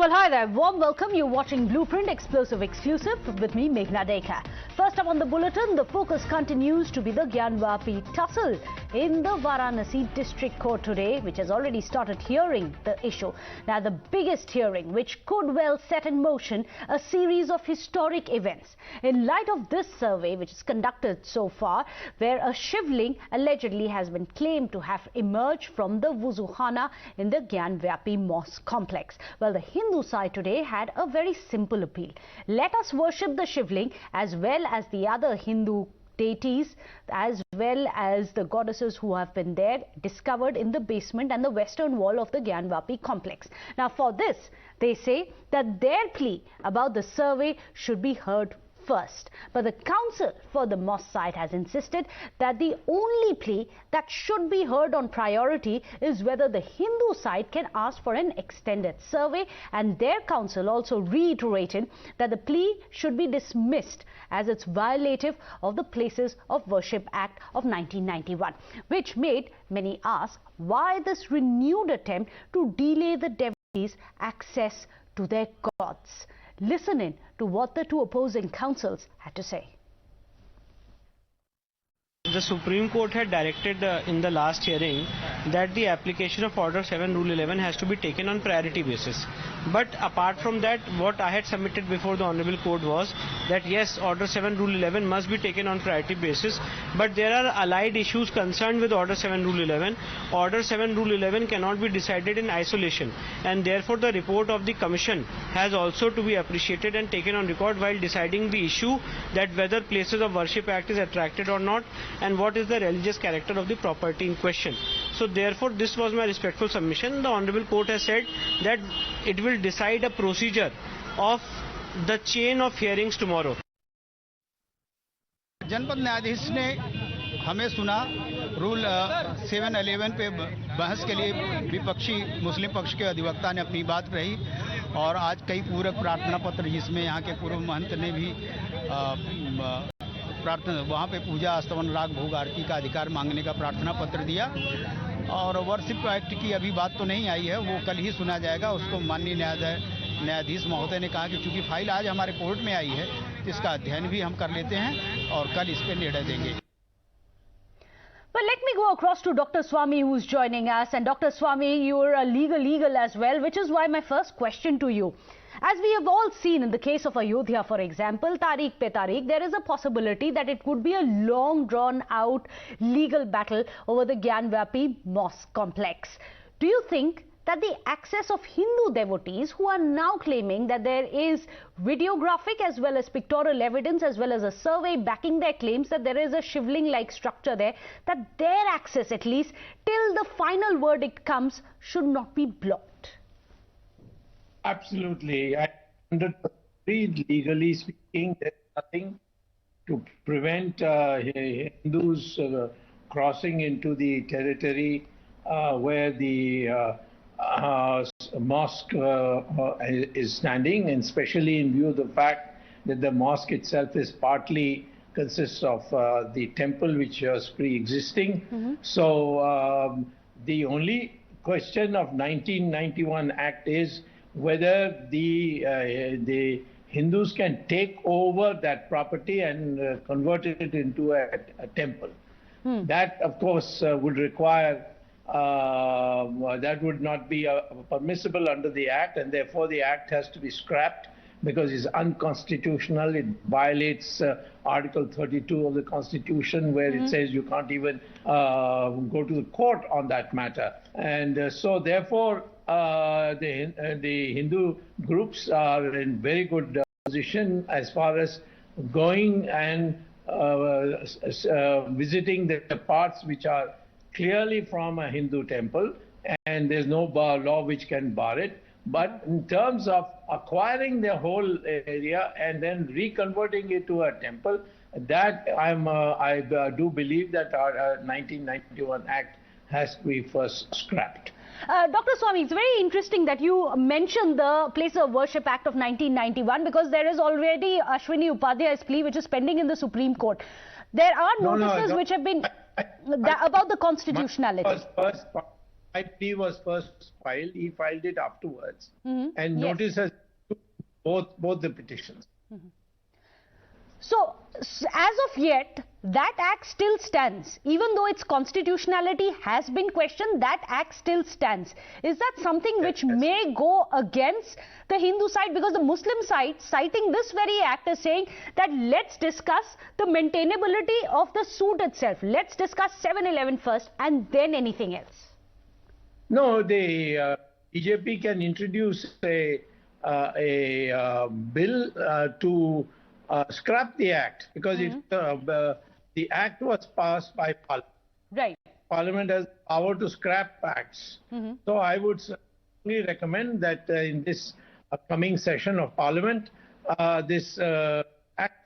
Well, hi there. Warm welcome. You're watching Blueprint Explosive Exclusive with me, Meghna Deka. First up on the bulletin, the focus continues to be the Gyanvapi tussle in the Varanasi District Court today, which has already started hearing the issue. Now, the biggest hearing, which could well set in motion a series of historic events. In light of this survey, which is conducted so far, where a Shivling allegedly has been claimed to have emerged from the Wuzukhana in the Gyanvapi Mosque complex. Well, the Hindu side today had a very simple appeal. Let us worship the Shivling as well as the other Hindu deities, as well as the goddesses who have been there, discovered in the basement and the western wall of the Gyanvapi complex. Now, for this, they say that their plea about the survey should be heard first. But the council for the mosque side has insisted that the only plea that should be heard on priority is whether the Hindu side can ask for an extended survey, and their council also reiterated that the plea should be dismissed as it's violative of the Places of Worship Act of 1991, which made many ask why this renewed attempt to delay the devotees' access to their gods. Listen in to what the two opposing councils had to say. The Supreme Court had directed in the last hearing that the application of Order 7 Rule 11 has to be taken on priority basis. But apart from that, what I had submitted before the Honorable Court was that yes, Order 7 Rule 11 must be taken on priority basis, but there are allied issues concerned with Order 7 Rule 11. Order 7 Rule 11 cannot be decided in isolation, and therefore the report of the Commission has also to be appreciated and taken on record while deciding the issue that whether Places of Worship Act is attracted or not, and what is the religious character of the property in question. So therefore this was my respectful submission. The Honorable Court has said that it will decide a procedure of the chain of hearings tomorrow. जनपद न्यायाधीश ने हमें सुना rule 711 पे बहस के लिए विपक्षी मुस्लिम पक्ष के अधिवक्ता ने अपनी बात रही, और आज कई पूरक प्रार्थना पत्र जिसमें यहाँ के पूर्व महंत ने भी प्रार्थना वहाँ पे पूजा स्तवन राग भोग आरती का अधिकार मांगने का प्रार्थना पत्र दिया। और वर्शिप एक्ट की अभी बात तो नहीं आई है, वो कल ही सुना जाएगा। उसको माननीय न्यायाधीश महोदय ने कहा कि चूंकि फाइल आज हमारे कोर्ट में आई है, इसका अध्ययन भी हम कर लेते हैं और कल इस पर निर्णय देंगे। But let me go across to Dr. Swamy, who is joining us. And Dr. Swamy, you are a legal as well, which is why my first question to you. As we have all seen in the case of Ayodhya, for example, Tariq pe Tariq, there is a possibility that it could be a long drawn out legal battle over the Gyanvapi Mosque complex. Do you think that the access of Hindu devotees who are now claiming that there is videographic as well as pictorial evidence as well as a survey backing their claims that there is a Shivling-like structure there, that their access, at least till the final verdict comes, should not be blocked? Absolutely. Legally speaking, there's nothing to prevent Hindus crossing into the territory where the mosque is standing, and especially in view of the fact that the mosque itself is partly consists of the temple which was pre-existing. So the only question of 1991 Act is whether the Hindus can take over that property and convert it into a temple. That, of course, would require, that would not be permissible under the Act, and therefore the Act has to be scrapped because it's unconstitutional. It violates Article 32 of the Constitution, where it says you can't even go to the court on that matter. And so therefore the Hindu groups are in very good position as far as going and visiting the parts which are clearly from a Hindu temple, and there's no law which can bar it. But in terms of acquiring the whole area and then reconverting it to a temple, that I do believe that our 1991 Act has to be first scrapped. Dr. Swamy, it's very interesting that you mentioned the Place of Worship Act of 1991, because there is already Ashwini Upadhyay's plea which is pending in the Supreme Court. There are notices which have been about the constitutionality. I believe was first filed. He filed it afterwards, and Yes. notice has both the petitions. So, as of yet, that act still stands. Even though its constitutionality has been questioned, that act still stands. Is that something which may go against the Hindu side? Because the Muslim side, citing this very act, is saying that let's discuss the maintainability of the suit itself. Let's discuss 7/11 first and then anything else. No, the BJP can introduce a bill to scrap the act, because the act was passed by Parliament. Right. Parliament has power to scrap acts. So I would certainly recommend that in this upcoming session of Parliament, this act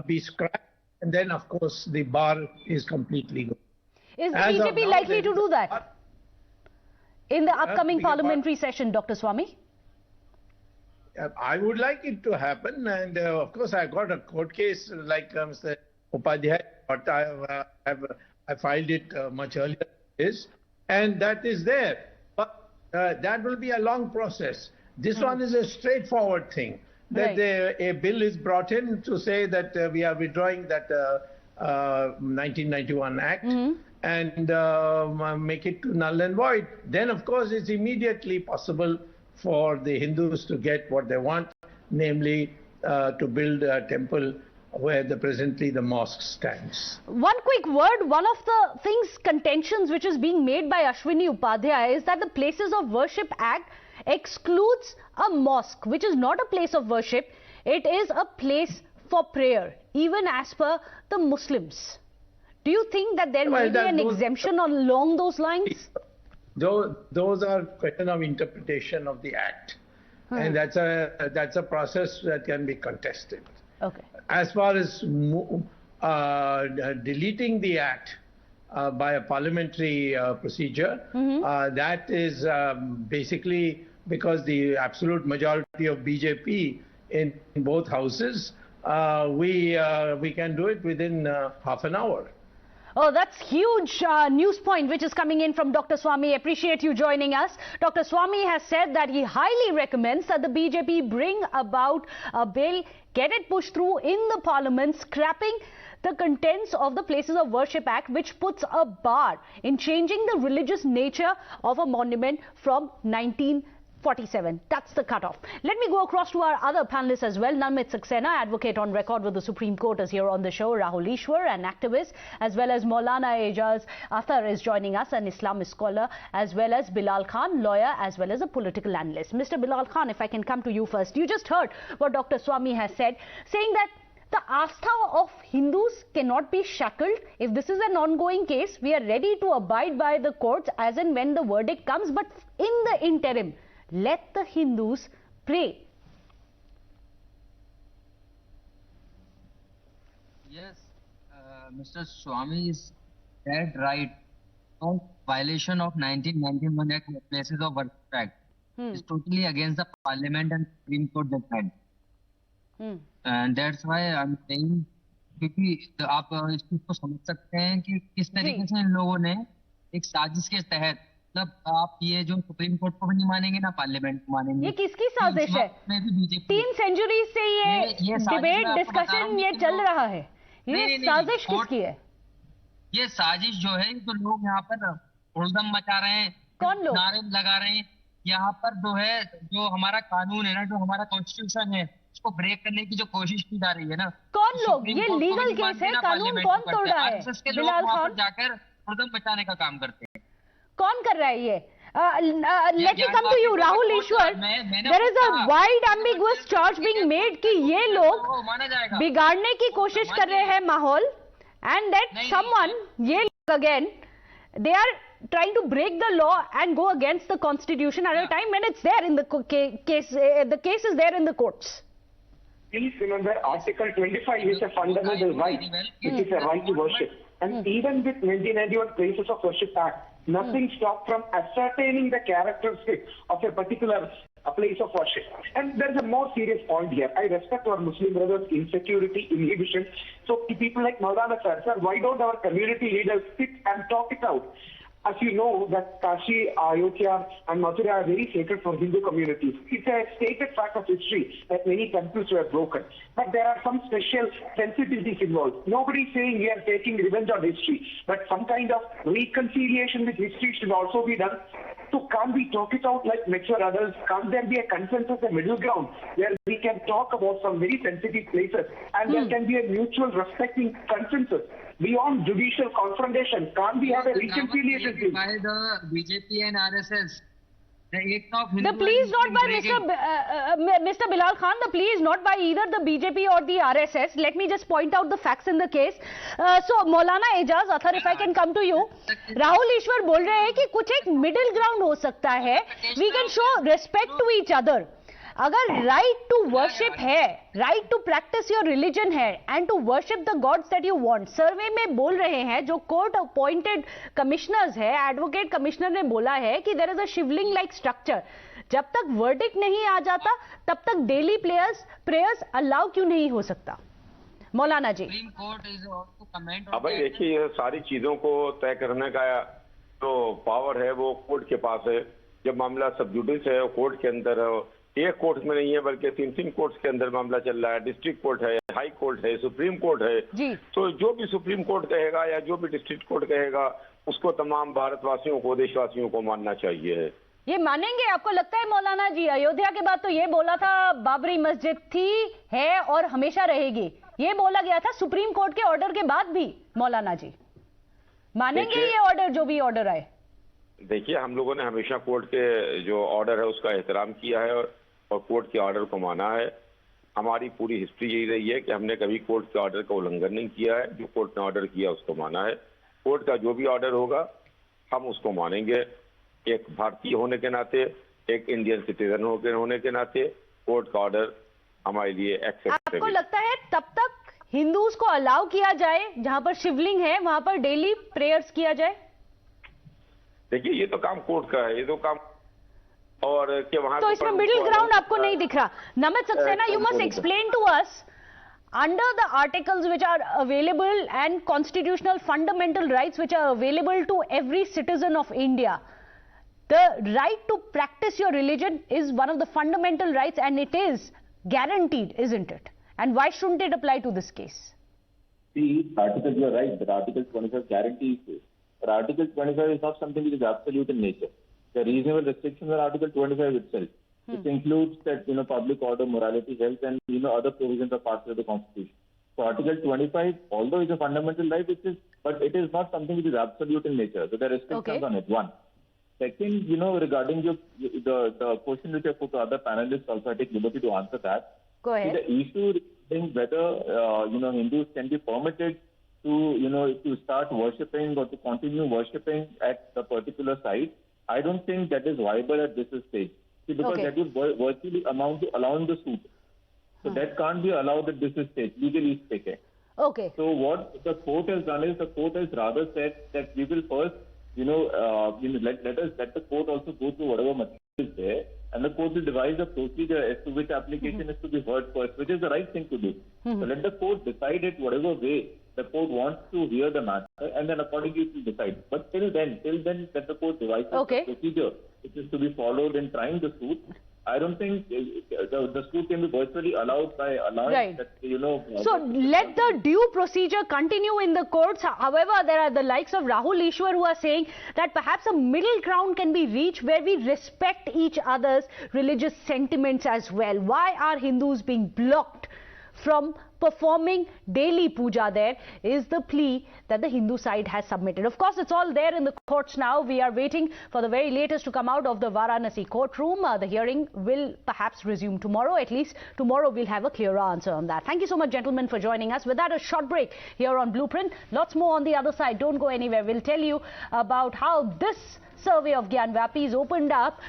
be scrapped, and then of course the bar is completely gone. Is the BJP likely to do that in the upcoming parliamentary session, Dr. Swamy? I would like it to happen, and of course I got a court case like Mr. Upadhyay, but I filed it much earlier than this, and that is there. But that will be a long process. This one is a straightforward thing, that a bill is brought in to say that we are withdrawing that 1991 Act and make it to null and void. Then of course it's immediately possible for the Hindus to get what they want, namely to build a temple where presently the mosque stands. One quick word, one of the contentions which is being made by Ashwini Upadhyay is that the Places of Worship Act excludes a mosque, which is not a place of worship, it is a place for prayer, even as per the Muslims. Do you think that there may be an exemption along those lines? Those are question of interpretation of the act, and that's a process that can be contested. Okay. As far as deleting the act by a parliamentary procedure, that is basically because the absolute majority of BJP in both houses, we can do it within half an hour. Oh, that's huge news point which is coming in from Dr. Swamy. Appreciate you joining us. Dr. Swamy has said that he highly recommends that the BJP bring about a bill, get it pushed through in the parliament, scrapping the contents of the Places of Worship Act, which puts a bar in changing the religious nature of a monument from 1947. That's the cutoff. Let me go across to our other panelists as well. Namit Saxena, advocate on record with the Supreme Court, is here on the show. Rahul Easwar, an activist, as well as Maulana Ezaz Athar is joining us, an Islamic scholar, as well as Bilal Khan, lawyer, as well as a political analyst. Mr. Bilal Khan, if I can come to you first. You just heard what Dr. Swamy has said, saying that the astha of Hindus cannot be shackled. If this is an ongoing case, we are ready to abide by the courts as and when the verdict comes. But in the interim, let the Hindus pray. Yes, Mr. Swamy is dead right. No violation of 1991 Act, Places of Worship Act, is totally against the Parliament and Supreme Court judgment. And that's why I'm saying, क्योंकि आप इस चीज को समझ सकते हैं कि किस तरीके से इन लोगों ने एक साजिश के तहत, मतलब आप ये जो सुप्रीम कोर्ट को भी नहीं मानेंगे ना पार्लियामेंट को मानेंगे। ये किसकी साजिश है? 3 सेंचुरी से ये डिबेट डिस्कशन ये चल रहा है। ये साजिश किसकी है? ये साजिश जो है, तो लोग यहाँ पर हुड़दंग मचा रहे हैं, कौन लोग नारे लगा रहे हैं। यहाँ पर जो है, जो हमारा कानून है ना, जो हमारा कॉन्स्टिट्यूशन है, उसको ब्रेक करने की जो कोशिश की जा रही है ना, कौन लोग? ये लीगल केस है, कानून कौन तोड़ रहा है? बिलाल खान जाकर हुड़दंग मचाने का काम करते हैं। कौन कर रहा है ये? Let me come to you, Rahul Easwar. There is a wide ambiguous charge being made कि ये लोग बिगाड़ने की कोशिश कर रहे हैं माहौल, and that someone, ये लोग again, they are trying to break the law and go against the constitution at a time when it's there in the case. The case is there in the courts. Please remember, Article 25 is a fundamental right. It is a right to worship. And even with 1991 Places of Worship Act, nothing stopped from ascertaining the characteristics of a particular place of worship. And there's a more serious point here. I respect our Muslim brothers' insecurity, inhibition. So people like Maulana Ezaz Athar, why don't our community leaders sit and talk it out? As you know, that Kashi, Ayodhya and Mathura are very sacred for Hindu communities. It's a stated fact of history that many temples were broken. But there are some special sensitivities involved. Nobody is saying we are taking revenge on history, but some kind of reconciliation with history should also be done. So can't we talk it out like mature adults? Can't there be a consensus, a middle ground, where we can talk about some very sensitive places and there can be a mutual respecting consensus? Beyond judicial confrontation, can't we have a reconciliation? By the BJP and RSS. The plea is not by Mr. Bilal Khan. The plea is not by either the BJP or the RSS. Let me just point out the facts in the case. So Maulana Ezaz Athar, if I can come to you, Rahul Easwar बोल रहे हैं कि कुछ एक middle ground हो सकता है. We can show respect to each other. अगर right to worship है, right to practice your religion है, and to worship the gods that you want. सर्वे में बोल रहे हैं, जो court appointed commissioners है, advocate commissioner ने बोला है कि there is a Shivling like structure. जब तक verdict नहीं आ जाता, तब तक daily prayers allow क्यों नहीं हो सकता? मौलाना जी. अब भाई देखिए, ये सारी चीजों को तय करने का जो पावर है वो कोर्ट के पास है. जब मामला सब जुडिस है, कोर्ट के अंदर है, एक कोर्ट में नहीं है बल्कि तीन कोर्ट्स के अंदर मामला चल रहा है. डिस्ट्रिक्ट कोर्ट है, हाई कोर्ट है, सुप्रीम कोर्ट है. तो जो भी सुप्रीम कोर्ट कहेगा या जो भी डिस्ट्रिक्ट कोर्ट कहेगा उसको तमाम भारतवासियों को, देशवासियों को मानना चाहिए. ये मानेंगे आपको लगता है मौलाना जी? अयोध्या के बाद तो ये बोला था बाबरी मस्जिद थी, है और हमेशा रहेगी, ये बोला गया था सुप्रीम कोर्ट के ऑर्डर के बाद भी. मौलाना जी मानेंगे ये ऑर्डर, जो भी ऑर्डर आए? देखिए, हम लोगों ने हमेशा कोर्ट के जो ऑर्डर है उसका एहतराम किया है और कोर्ट के ऑर्डर को माना है. हमारी पूरी हिस्ट्री यही रही है कि हमने कभी कोर्ट के ऑर्डर का उल्लंघन नहीं किया है. जो कोर्ट ने ऑर्डर किया उसको माना है. कोर्ट का जो भी ऑर्डर होगा हम उसको मानेंगे. एक भारतीय होने के नाते, एक इंडियन सिटीजन होने के नाते कोर्ट का ऑर्डर हमारे लिए एक्सेप्ट. आपको लगता है तब तक हिंदूज को अलाउ किया जाए जहां पर शिवलिंग है वहां पर डेली प्रेयर्स किया जाए? देखिए, ये तो काम कोर्ट का है, ये तो काम, और कि वहां तो इसमें मिडिल ग्राउंड आपको नहीं दिख रहा. Namit Saxena, you must explain to us, under the articles which are available and constitutional fundamental rights which are available to every citizen of India, the right to practice your religion is one of the fundamental rights and it is guaranteed, isn't it? And why shouldn't it apply to this case? See, article, you are right, but Article 25 guarantees this. But Article 25 is not something which is absolute in nature. The reasonable restrictions are Article 25 itself. It includes that, public order, morality, health, and, other provisions are parts of the Constitution. So Article 25, although it's a fundamental right, but it is not something which is absolute in nature. So there are restrictions on it, one. Second, regarding the question which I put to other panelists also, I take liberty to answer that. Go ahead. See, the issue regarding whether, Hindus can be permitted to start worshipping or to continue worshipping at the particular site, I don't think that is viable at this stage. See, because that would virtually amount to allowing the suit. So that can't be allowed at this stage, legally speaking. Okay. So what the court has done is, the court has rather said that we will first, let the court also go through whatever material is there, and the court will devise a procedure as to which application is to be heard first, which is the right thing to do. So let the court decide it whatever way the court wants to hear the matter, and then accordingly it will decide. But till then, that the court devises a procedure which is to be followed in trying the suit, I don't think the suit can be virtually allowed by allowing that, So let the due procedure continue in the courts. However, there are the likes of Rahul Easwar who are saying that perhaps a middle ground can be reached where we respect each other's religious sentiments as well. Why are Hindus being blocked from performing daily puja there, is the plea that the Hindu side has submitted. Of course, it's all there in the courts now. We are waiting for the very latest to come out of the Varanasi courtroom. The hearing will perhaps resume tomorrow. At least tomorrow we'll have a clearer answer on that. Thank you so much, gentlemen, for joining us. With that, a short break here on Blueprint. Lots more on the other side. Don't go anywhere. We'll tell you about how this survey of Gyanvapi is opened up